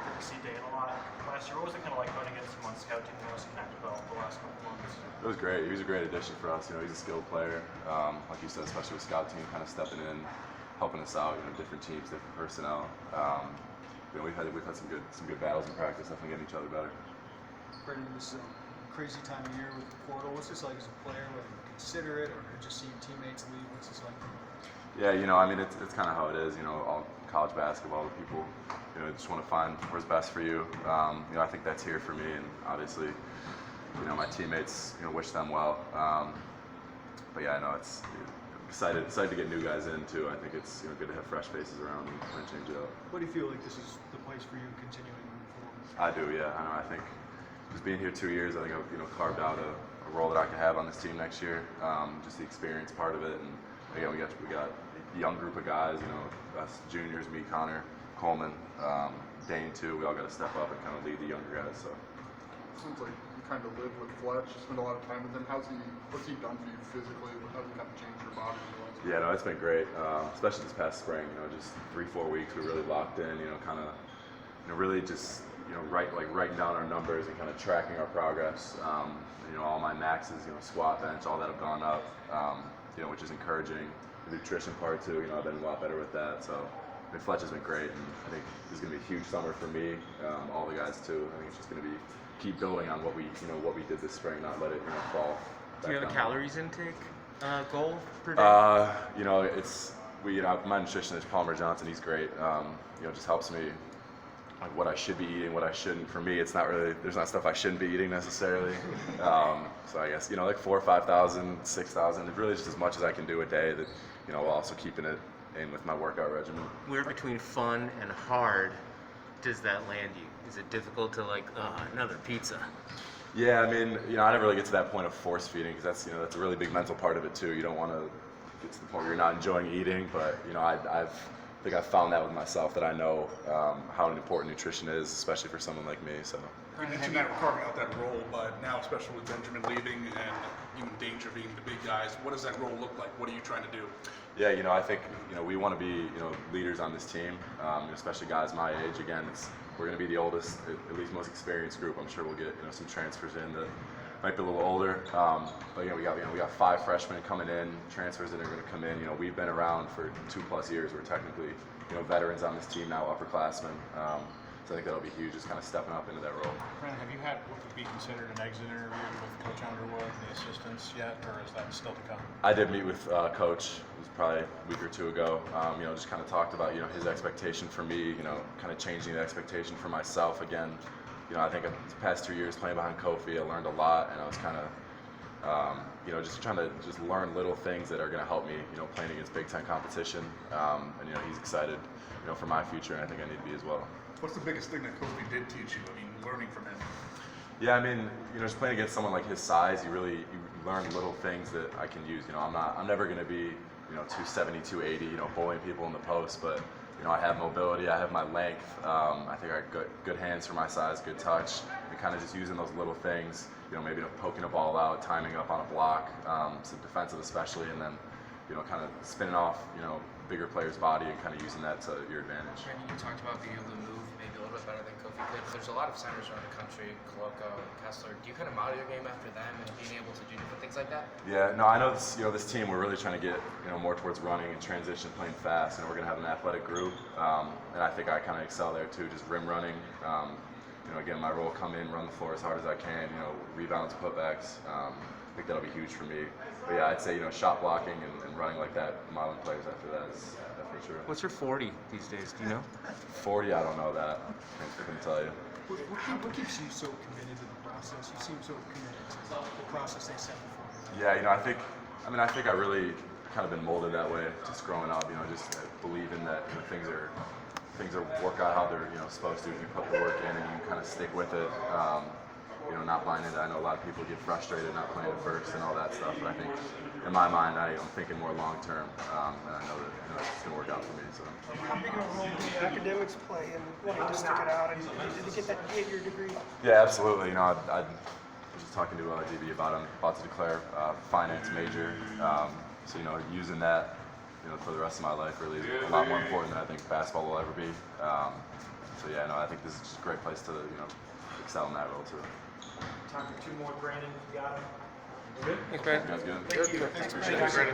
get to see Dane a lot last year. What was it kind of like going against him on scout team? He was connected well the last couple of months. It was great. He was a great addition for us. He's a skilled player. Like you said, especially with scout team, kind of stepping in, helping us out. Different teams, different personnel. We've had some good battles in practice. Definitely getting each other better. Brendan, this is a crazy time of year with the portal. What's this like as a player? Whether you consider it or just seeing teammates leave, what's this like? Yeah, it's kind of how it is. All college basketball, the people, just want to find what's best for you. I think that's here for me, and obviously, my teammates, wish them well. But yeah, I know it's excited to get new guys in too. I think it's good to have fresh faces around and change it up. What do you feel like this is the place for you continuing moving forward? I do, yeah. I know. I think just being here 2 years, I think I've carved out a role that I could have on this team next year. Just the experience part of it, and again, we got a young group of guys. Us juniors, me, Connor, Coleman, Dane too. We all got to step up and kind of lead the younger guys. So. Seems like you kind of live with Fletch. You spend a lot of time with him. What's he done for you physically? How's he kind of changed your body? Yeah, no, it's been great, especially this past spring. Just 3-4 weeks, we really locked in. Really just writing down our numbers and kind of tracking our progress. All my maxes, squat, bench, all that have gone up. Which is encouraging. The nutrition part too. I've been a lot better with that. So. Fletch has been great, and I think this is going to be a huge summer for me, all the guys too. I think it's just going to be keep building on what we did this spring, not let it fall. Do you have a calories intake goal per day? My nutritionist Palmer Johnson, he's great. Just helps me like what I should be eating, what I shouldn't. For me, it's not really there's not stuff I shouldn't be eating necessarily. So I guess like 4,000 or 5,000, 6,000. Really just as much as I can do a day. That while also keeping it in with my workout regimen. Where between fun and hard does that land you? Is it difficult to another pizza? Yeah, I never really get to that point of force feeding because that's a really big mental part of it too. You don't want to get to the point where you're not enjoying eating, but I think I've found that with myself that I know how important nutrition is, especially for someone like me. So. You mentioned that we're carving out that role, but now, especially with Benjamin leaving and you and Danger being the big guys, what does that role look like? What are you trying to do? Yeah, I think we want to be leaders on this team, especially guys my age. Again, we're going to be the oldest, at least most experienced group. I'm sure we'll get some transfers in that might be a little older, but we got 5 freshmen coming in, transfers that are going to come in. We've been around for 2+ years. We're technically veterans on this team now, upperclassmen. So I think that'll be huge, just kind of stepping up into that role. Brennan, have you had what would be considered an exit interview with Coach Underwood and the assistants yet, or is that still to come? I did meet with Coach. It was probably a week or 2 ago. Just kind of talked about his expectation for me. Kind of changing the expectation for myself again. I think the past 2 years playing behind Kofi, I learned a lot, and I was kind of just trying to learn little things that are going to help me, playing against Big Ten competition. And he's excited, for my future, and I think I need to be as well. What's the biggest thing that Kofi did teach you? Learning from him. Yeah, just playing against someone like his size, you learn little things that I can use. I'm never going to be, 270, 280, bullying people in the post, but I have mobility, I have my length. I think I got good hands for my size, good touch, and kind of just using those little things. Maybe poking a ball out, timing up on a block, some defensive especially, and then kind of spinning off bigger player's body and kind of using that to your advantage. Brandon, you talked about being able to move maybe a little bit better than Kofi could. There's a lot of centers around the country, Koloko, Kessler. Do you kind of model your game after them and being able to do different things like that? Yeah, no, I know this team, we're really trying to get more towards running and transition, playing fast, and we're going to have an athletic group. And I think I kind of excel there too, just rim running. Again, my role, come in, run the floor as hard as I can, rebounds, putbacks. I think that'll be huge for me. But yeah, I'd say, shot blocking and running like that, modeling players after that is definitely true. What's your 40 these days? Do you know? 40, I don't know that. I couldn't tell you. What keeps you so committed to the process? You seem so committed to the process they set before you. Yeah, I think I really kind of been molded that way just growing up, just believing that things are work out how they're supposed to if you put the work in and you kind of stick with it. Not blinded. I know a lot of people get frustrated not playing at first and all that stuff, but I think in my mind I'm thinking more long term, and I know that it's going to work out for me. So. How big of a role do academics play in wanting to stick it out and to get your degree? Yeah, absolutely. I was just talking to DB about I'm about to declare finance major, so using that for the rest of my life. Really, a lot more important than I think basketball will ever be. So yeah, no, I think this is just a great place to excel in that role too. Time for two more, Brandon. You got him. Thanks, Brandon. You guys good? Thank you. Thanks, Brandon.